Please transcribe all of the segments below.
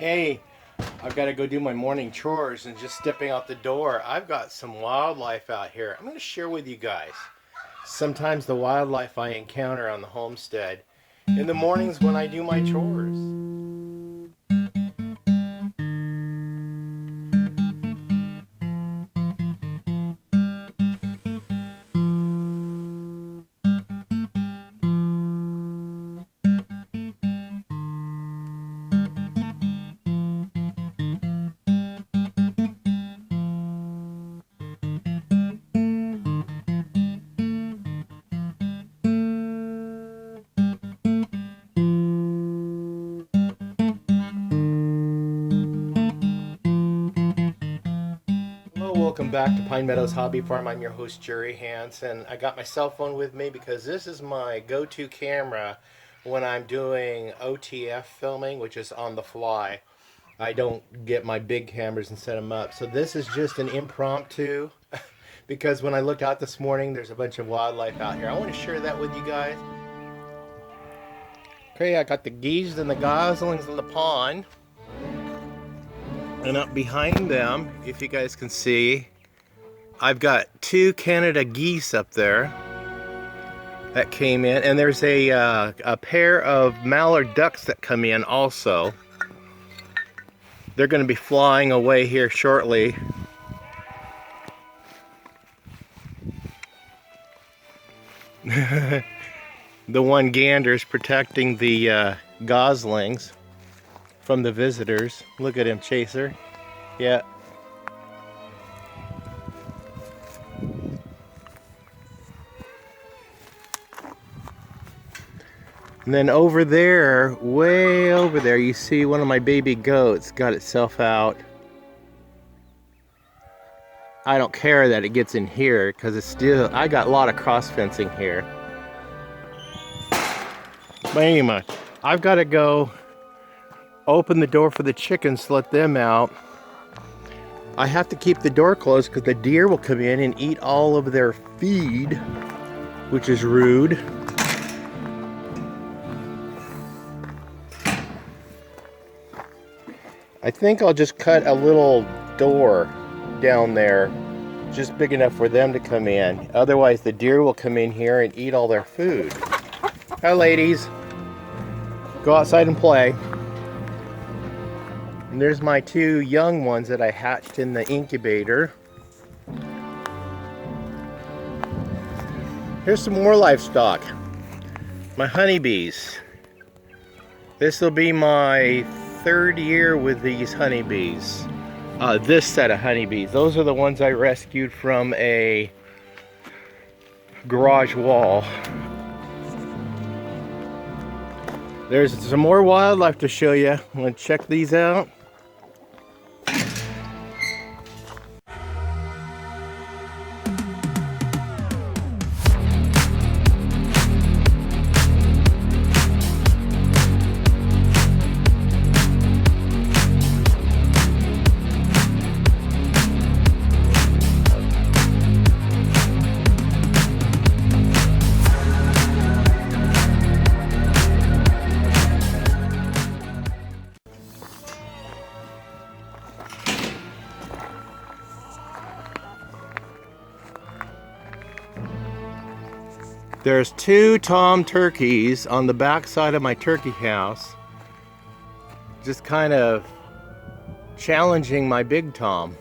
Hey, I've got to go do my morning chores and just stepping out the door, I've got some wildlife out here. I'm going to share with you guys sometimes the wildlife I encounter on the homestead in the mornings when I do my chores. Hello, welcome back to Pine Meadows Hobby Farm. I'm your host, Jerry Hansen. I got my cell phone with me because this is my go-to camera when I'm doing OTF filming, which is on the fly. I don't get my big cameras and set them up. So this is just an impromptu because when I looked out this morning, there's a bunch of wildlife out here. I want to share that with you guys. Okay, I got the geese and the goslings in the pond. And up behind them, if you guys can see, I've got two Canada geese up there that came in. And there's a pair of mallard ducks that come in also. They're going to be flying away here shortly. The one gander is protecting the goslings from the visitors. Look at him, Chaser. Yeah. And then over there, way over there, you see one of my baby goats got itself out. I don't care that it gets in here because it's still, I got a lot of cross fencing here. But anyway, I've got to go open the door for the chickens to let them out. I have to keep the door closed because the deer will come in and eat all of their feed, which is rude. I think I'll just cut a little door down there, just big enough for them to come in. Otherwise the deer will come in here and eat all their food. Hi ladies, go outside and play. And there's my two young ones that I hatched in the incubator. Here's some more livestock. My honeybees. This will be my third year with these honeybees. This set of honeybees. Those are the ones I rescued from a garage wall. There's some more wildlife to show you. Want to check these out? There's two tom turkeys on the back side of my turkey house, just kind of challenging my big tom.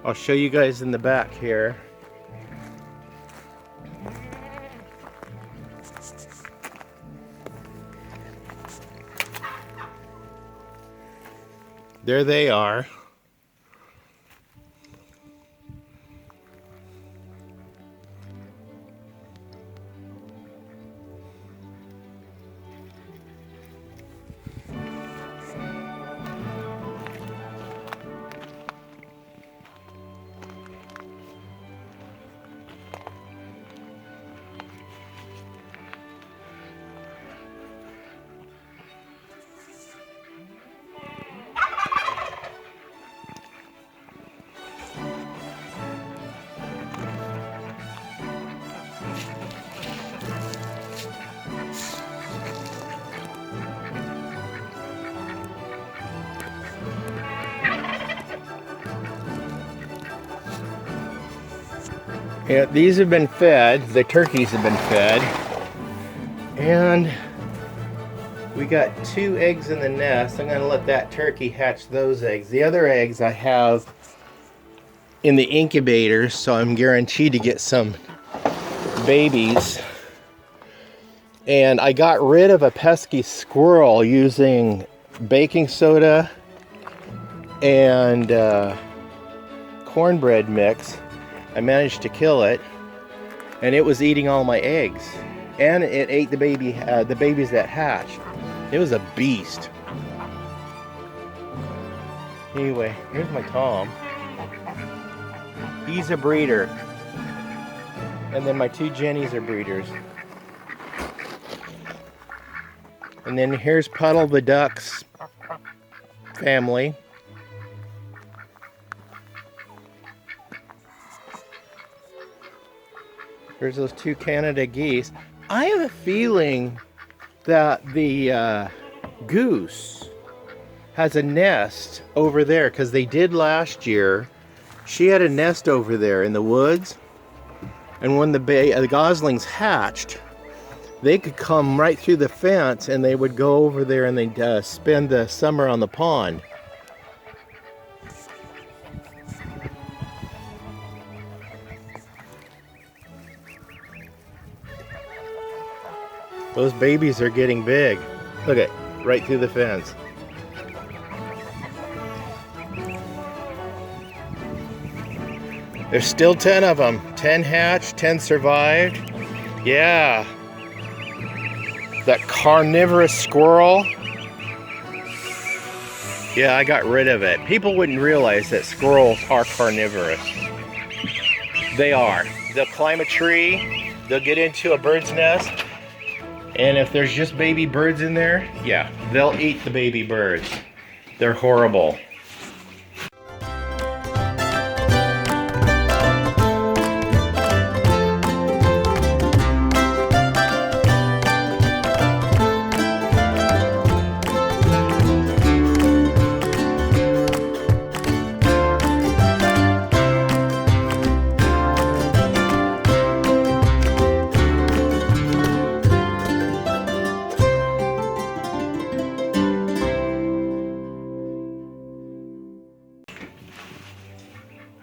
I'll show you guys in the back here. There they are. Yeah, these have been fed. The turkeys have been fed. And we got 2 eggs in the nest. I'm going to let that turkey hatch those eggs. The other eggs I have in the incubator, so I'm guaranteed to get some babies. And I got rid of a pesky squirrel using baking soda and cornbread mix. I managed to kill it, and it was eating all my eggs, and it ate the babies that hatched. It was a beast. Anyway, here's my Tom. He's a breeder, and then my 2 Jennies are breeders. And then here's Puddle the duck's family. There's those 2 Canada geese. I have a feeling that the goose has a nest over there, because they did last year. She had a nest over there in the woods, and when the goslings hatched, they could come right through the fence, and they would go over there and they'd spend the summer on the pond. Those babies are getting big. Look at, right through the fence. There's still 10 of them. 10 hatched, 10 survived. Yeah. That carnivorous squirrel. Yeah, I got rid of it. People wouldn't realize that squirrels are carnivorous. They are. They'll climb a tree. They'll get into a bird's nest. And if there's just baby birds in there, yeah, they'll eat the baby birds. They're horrible.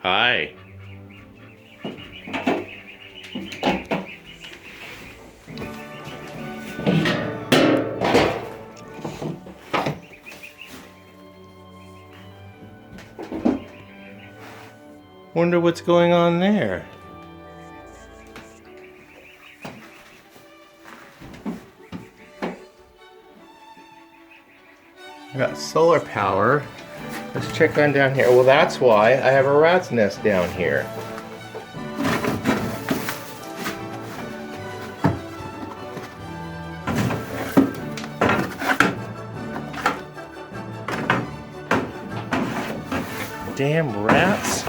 Hi. Wonder what's going on there. I got solar power. Let's check on down here. Well, that's why I have a rat's nest down here. Damn rats.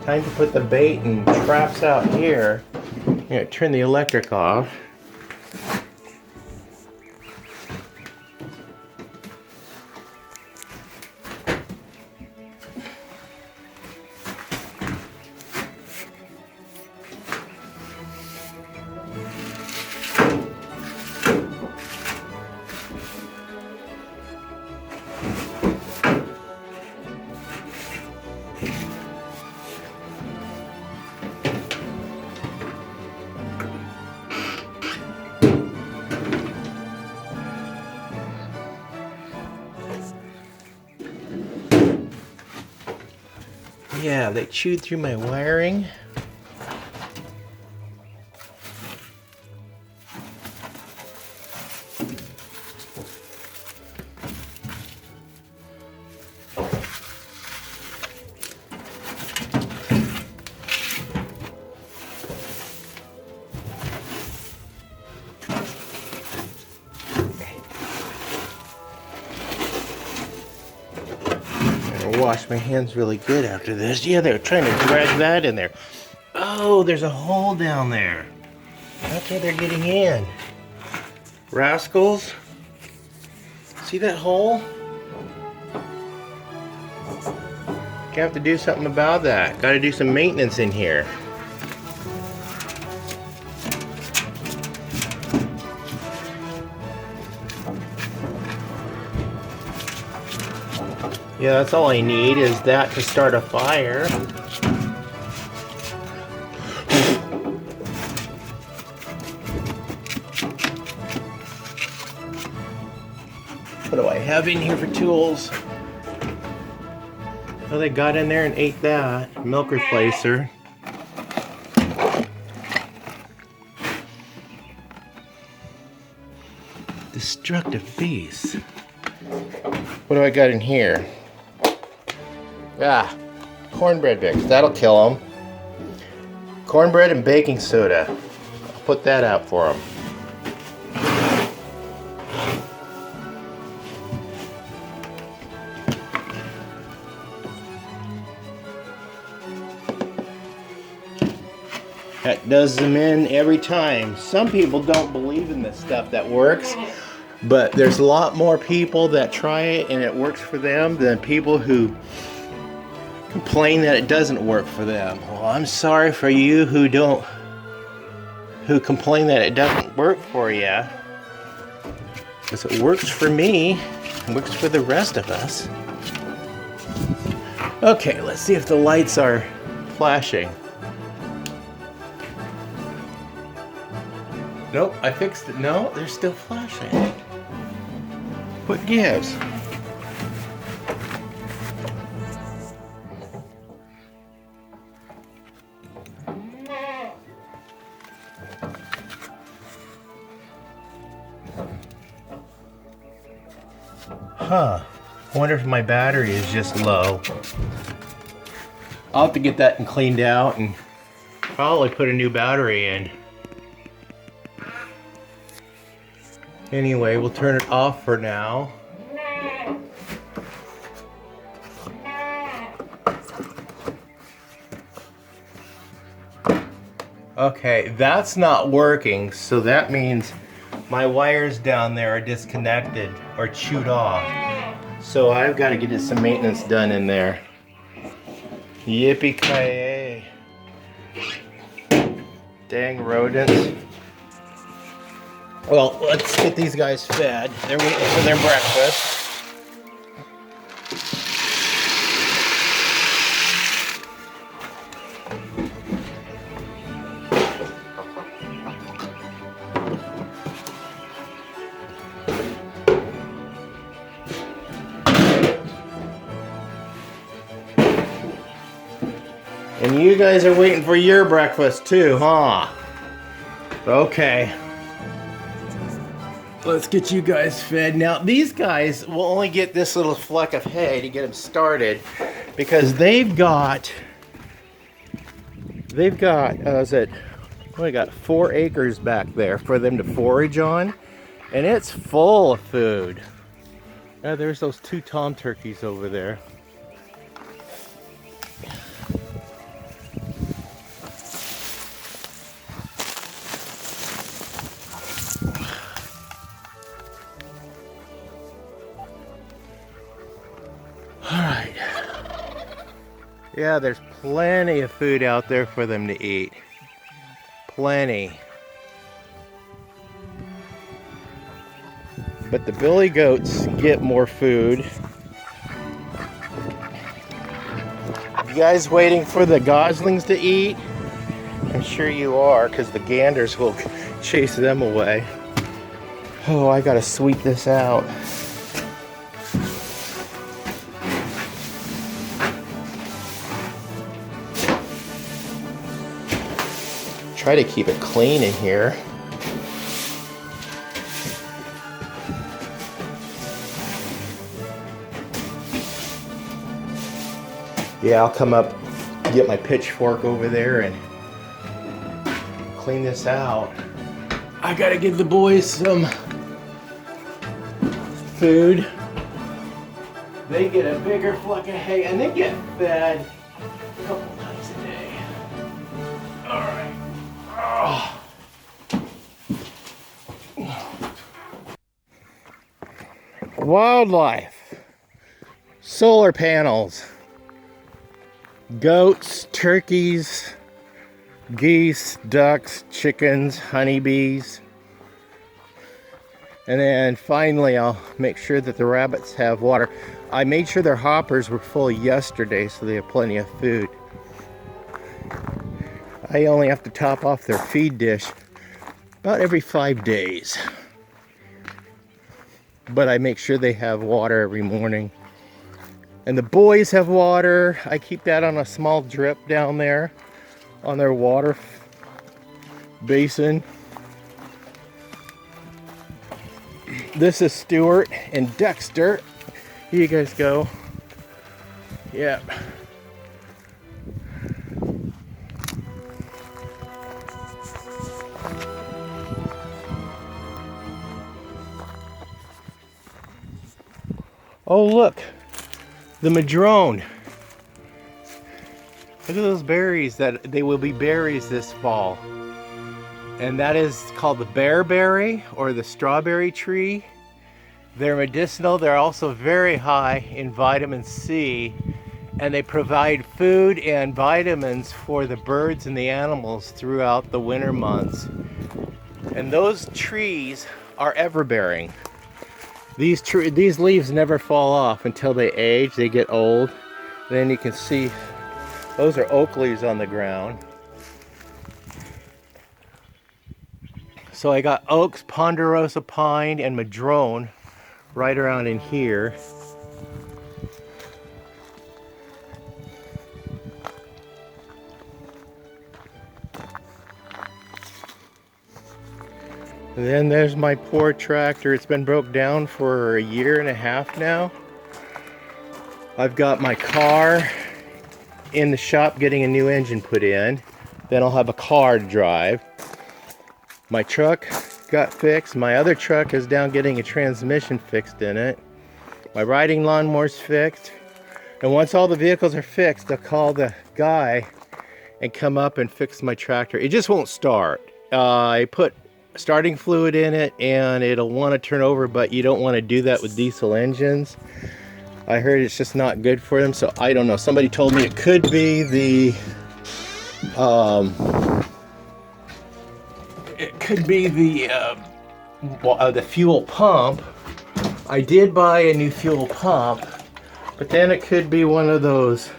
Time to put the bait and traps out here. I'm gonna turn the electric off. Yeah, they chewed through my wiring. Wash my hands really good after this. Yeah, they're trying to drag that in there. Oh, there's a hole down there. That's where they're getting in. Rascals. See that hole? You have to do something about that. Got to do some maintenance in here. Yeah, that's all I need is that to start a fire. What do I have in here for tools? Oh, they got in there and ate that. Milk replacer. Destructive beast. What do I got in here? Ah, cornbread mix. That'll kill them. Cornbread and baking soda. I'll put that out for them. That does them in every time. Some people don't believe in this stuff that works, but there's a lot more people that try it and it works for them than people who complain that it doesn't work for them. Well, I'm sorry for you who complain that it doesn't work for you. Because it works for me, it works for the rest of us. Okay, let's see if the lights are flashing. Nope, I fixed it. No, they're still flashing. What gives? Huh. I wonder if my battery is just low. I'll have to get that cleaned out and probably put a new battery in. Anyway, we'll turn it off for now. Okay, that's not working, so that means my wires down there are disconnected or chewed off. So I've got to get some maintenance done in there. Yippee-ki-yay. Dang rodents. Well, let's get these guys fed. They're waiting for their breakfast. And you guys are waiting for your breakfast too, huh? Okay. Let's get you guys fed. Now, these guys will only get this little fleck of hay to get them started because they've got I got 4 acres back there for them to forage on, and it's full of food. There's those 2 tom turkeys over there. Alright. Yeah, there's plenty of food out there for them to eat. Plenty. But the billy goats get more food. You guys waiting for the goslings to eat? I'm sure you are, because the ganders will chase them away. Oh, I gotta sweep this out. Try to keep it clean in here. Yeah, I'll come up, get my pitchfork over there and clean this out. I gotta give the boys some food. They get a bigger fleck of hay and they get fed a couple times a day. All right. Oh. Wildlife. Solar panels. goats, turkeys, geese, ducks, chickens, honeybees. And then finally I'll make sure that the rabbits have water. I made sure their hoppers were full yesterday so they have plenty of food. I only have to top off their feed dish about every 5 days. But I make sure they have water every morning. And the boys have water. I keep that on a small drip down there on their water basin. This is Stuart and Dexter. Here you guys go. Yeah. Oh look, the madrone. Look at those berries that they will be berries this fall. And that is called the bearberry or the strawberry tree. They're medicinal. They're also very high in vitamin C, and they provide food and vitamins for the birds and the animals throughout the winter months. And those trees are everbearing. These leaves never fall off until they age, they get old. Then you can see those are oak leaves on the ground. So I got oaks, ponderosa pine, and madrone right around in here. And then there's my poor tractor. It's been broke down for a year and a half now. I've got my car in the shop getting a new engine put in. Then I'll have a car to drive. My truck got fixed. My other truck is down getting a transmission fixed in it. My riding lawnmower's fixed. And once all the vehicles are fixed, I'll call the guy and come up and fix my tractor. It just won't start. I put starting fluid in it and it'll want to turn over, but you don't want to do that with diesel engines. I heard it's just not good for them, so I don't know. Somebody told me it could be the the fuel pump. I did buy a new fuel pump, but then it could be one of those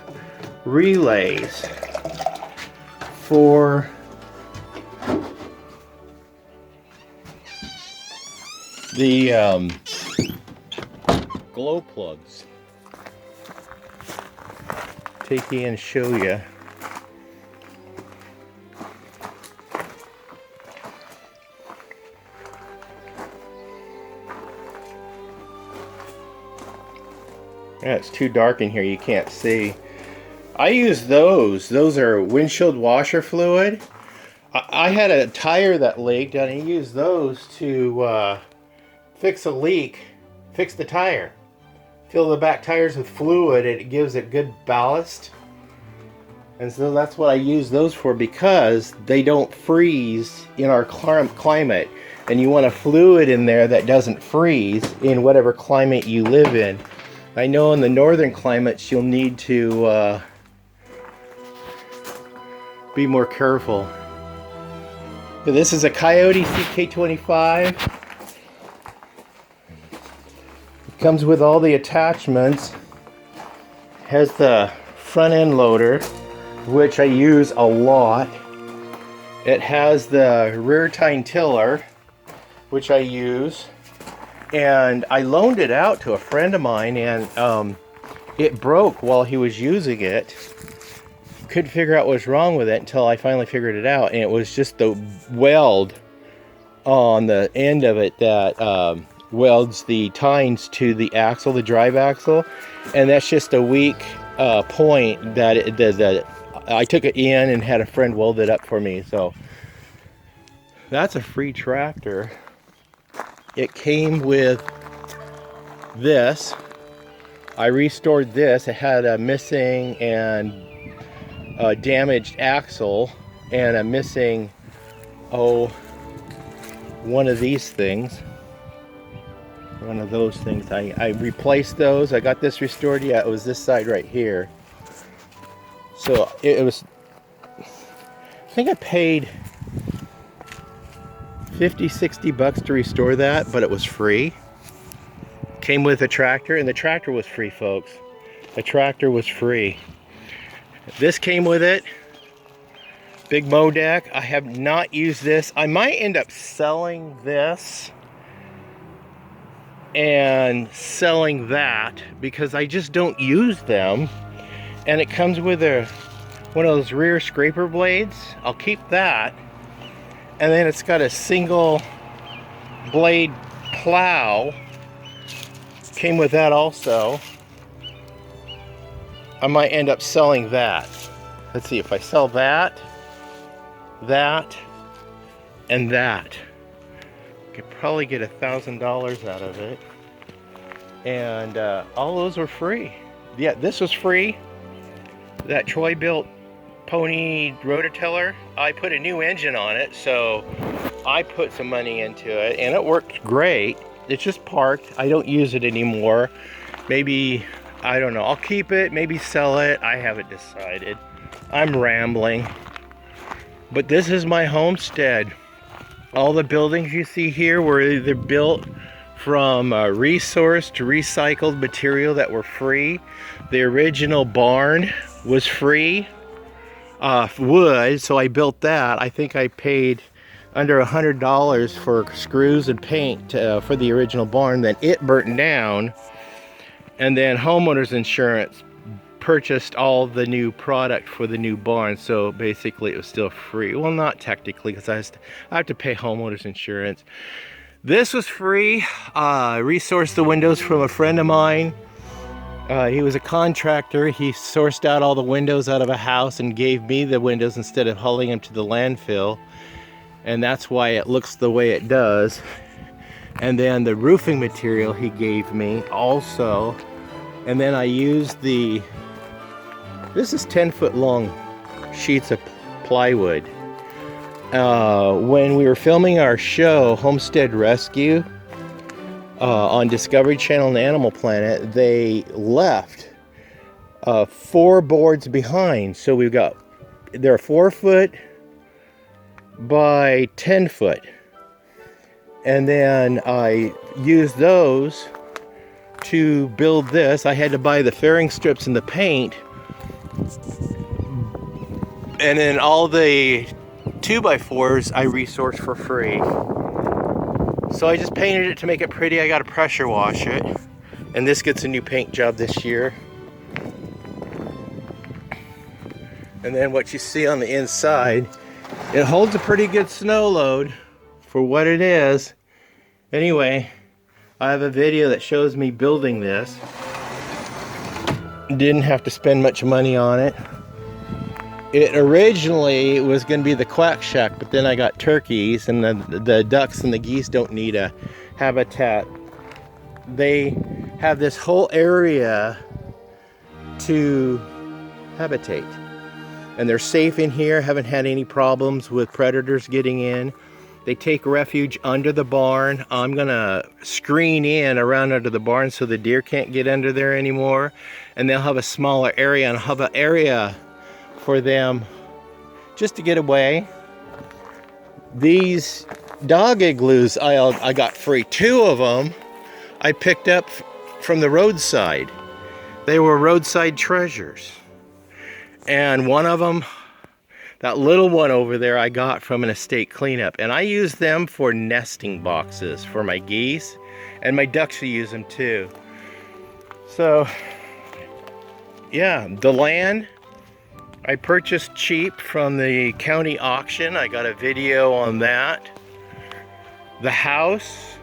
relays for the glow plugs. Take you and show you. Yeah, it's too dark in here, you can't see. I use those. Those are windshield washer fluid. I had a tire that leaked and I used those to fix a leak, fix the tire. Fill the back tires with fluid, it gives it good ballast. And so that's what I use those for, because they don't freeze in our climate. And you want a fluid in there that doesn't freeze in whatever climate you live in. I know in the northern climates you'll need to be more careful. This is a Coyote CK25. Comes with all the attachments. Has the front end loader, which I use a lot. It has the rear tine tiller, which I use. And I loaned it out to a friend of mine, and it broke while he was using it. Couldn't figure out what's wrong with it until I finally figured it out. And it was just the weld on the end of it that welds the tines to the axle, the drive axle, and that's just a weak point that it does. That I took it in and had a friend weld it up for me. So that's a free tractor. It came with this. I restored this. It had a missing and damaged axle and a missing one of these things. One of those things. I replaced those. I got this restored. Yeah, it was this side right here. So it was, I think I paid 50, 60 bucks to restore that, but it was free. Came with a tractor, and the tractor was free, folks. The tractor was free. This came with it. Big mow deck. I have not used this. I might end up selling this and selling that because I just don't use them. And it comes with one of those rear scraper blades. I'll keep that. And then it's got a single blade plow. Came with that also. I might end up selling that. Let's see, if I sell that, and that, I could probably get $1,000 out of it. And all those were free. Yeah, this was free. That Troy built pony rototiller, I put a new engine on it, so I put some money into it, and it worked great. It's just parked. I don't use it anymore. Maybe, I don't know, I'll keep it, maybe sell it. I haven't decided. I'm rambling. But this is my homestead. All the buildings you see here were either built from resourced, recycled material that were free. The original barn was free, wood, so I built that. I think I paid under $100 for screws and paint for the original barn. Then it burnt down, and then homeowners insurance purchased all the new product for the new barn, so basically it was still free. Well, not technically, because I have to pay homeowners insurance. This was free. Resourced the windows from a friend of mine. He was a contractor. He sourced out all the windows out of a house and gave me the windows instead of hauling them to the landfill, and that's why it looks the way it does. And then the roofing material he gave me also, and then I used this is 10-foot long sheets of plywood. When we were filming our show, Homestead Rescue, on Discovery Channel and Animal Planet, they left 4 boards behind. So they're 4 foot by 10 foot. And then I used those to build this. I had to buy the fairing strips and the paint. And then all the 2x4s I resourced for free. So I just painted it to make it pretty. I got to pressure wash it. And this gets a new paint job this year. And then what you see on the inside, it holds a pretty good snow load for what it is. Anyway, I have a video that shows me building this. Didn't have to spend much money on it. It originally was going to be the quack shack, but then I got turkeys, and the ducks and the geese don't need a habitat. They have this whole area to habitate, and they're safe in here. Haven't had any problems with predators getting in. They take refuge under the barn. I'm gonna screen in around under the barn so the deer can't get under there anymore, and they'll have a smaller area, and have an area for them just to get away. These dog igloos I got free. 2 of them I picked up from the roadside. They were roadside treasures. And one of them, that little one over there, I got from an estate cleanup. And I use them for nesting boxes for my geese, and my ducks use them too. So yeah, the land I purchased cheap from the county auction. I got a video on that. The house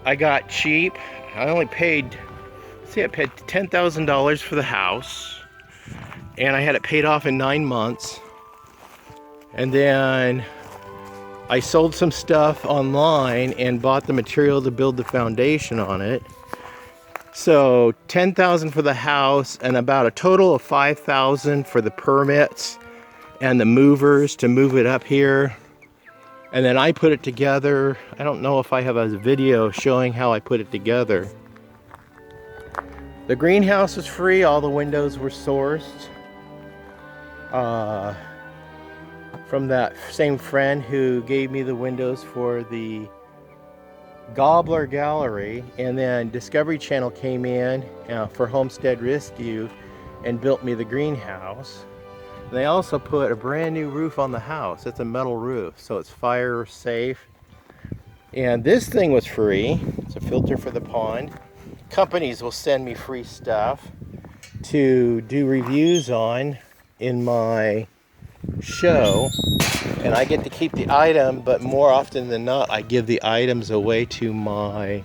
I got cheap. I only paid, I paid $10,000 for the house, and I had it paid off in 9 months. And then I sold some stuff online and bought the material to build the foundation on it. So $10,000 for the house, and about a total of $5,000 for the permits and the movers to move it up here. And then I put it together. I don't know if I have a video showing how I put it together. The greenhouse was free. All the windows were sourced. from that same friend who gave me the windows for the Gobbler Gallery, and then Discovery Channel came in for Homestead Rescue and built me the greenhouse. They also put a brand new roof on the house. It's a metal roof, so it's fire safe. And this thing was free. It's a filter for the pond. Companies will send me free stuff to do reviews on in my show, and I get to keep the item, but more often than not I give the items away to my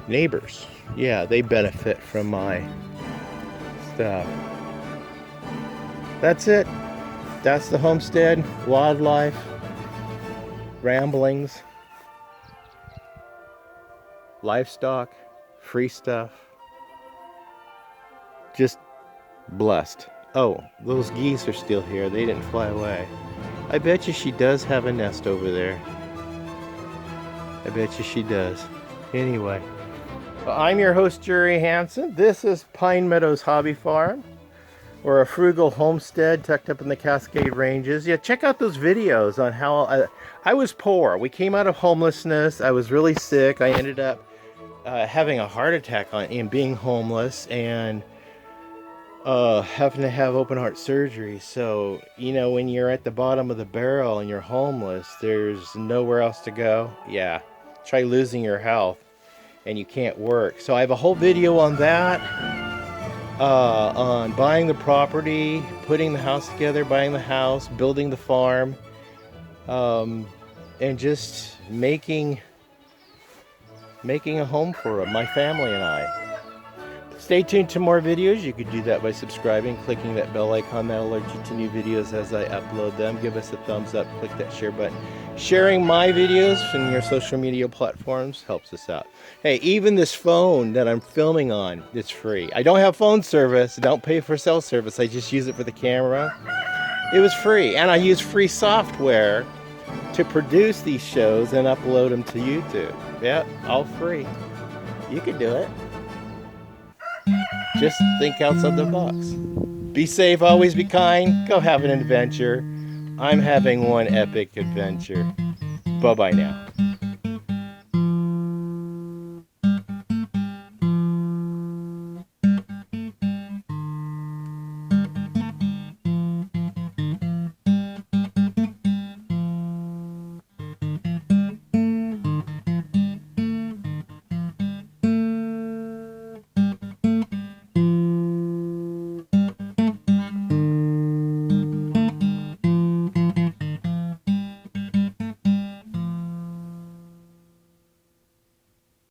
neighbors. Yeah, they benefit from my stuff. That's it. That's the homestead, wildlife, ramblings, livestock, free stuff. Just blessed. Oh, those geese are still here. They didn't fly away. I bet you she does have a nest over there. I bet you she does. Anyway, well, I'm your host, Jerry Hansen. This is Pine Meadows Hobby Farm, or a frugal homestead tucked up in the Cascade Ranges. Yeah, check out those videos on how I was poor. We came out of homelessness. I was really sick. I ended up having a heart attack and being homeless, and having to have open heart surgery. So, you know, when you're at the bottom of the barrel and you're homeless, there's nowhere else to go. Yeah, try losing your health and you can't work. So I have a whole video on that, on buying the property, putting the house together, buying the house, building the farm, and just making a home for my family and I. Stay tuned to more videos. You could do that by subscribing, clicking that bell icon. That'll alert you to new videos as I upload them. Give us a thumbs up, click that share button. Sharing my videos from your social media platforms helps us out. Hey, even this phone that I'm filming on, it's free. I don't have phone service. I don't pay for cell service. I just use it for the camera. It was free. And I use free software to produce these shows and upload them to YouTube. Yeah, all free. You can do it. Just think outside the box. Be safe, always be kind, go have an adventure. I'm having one epic adventure. Bye-bye now.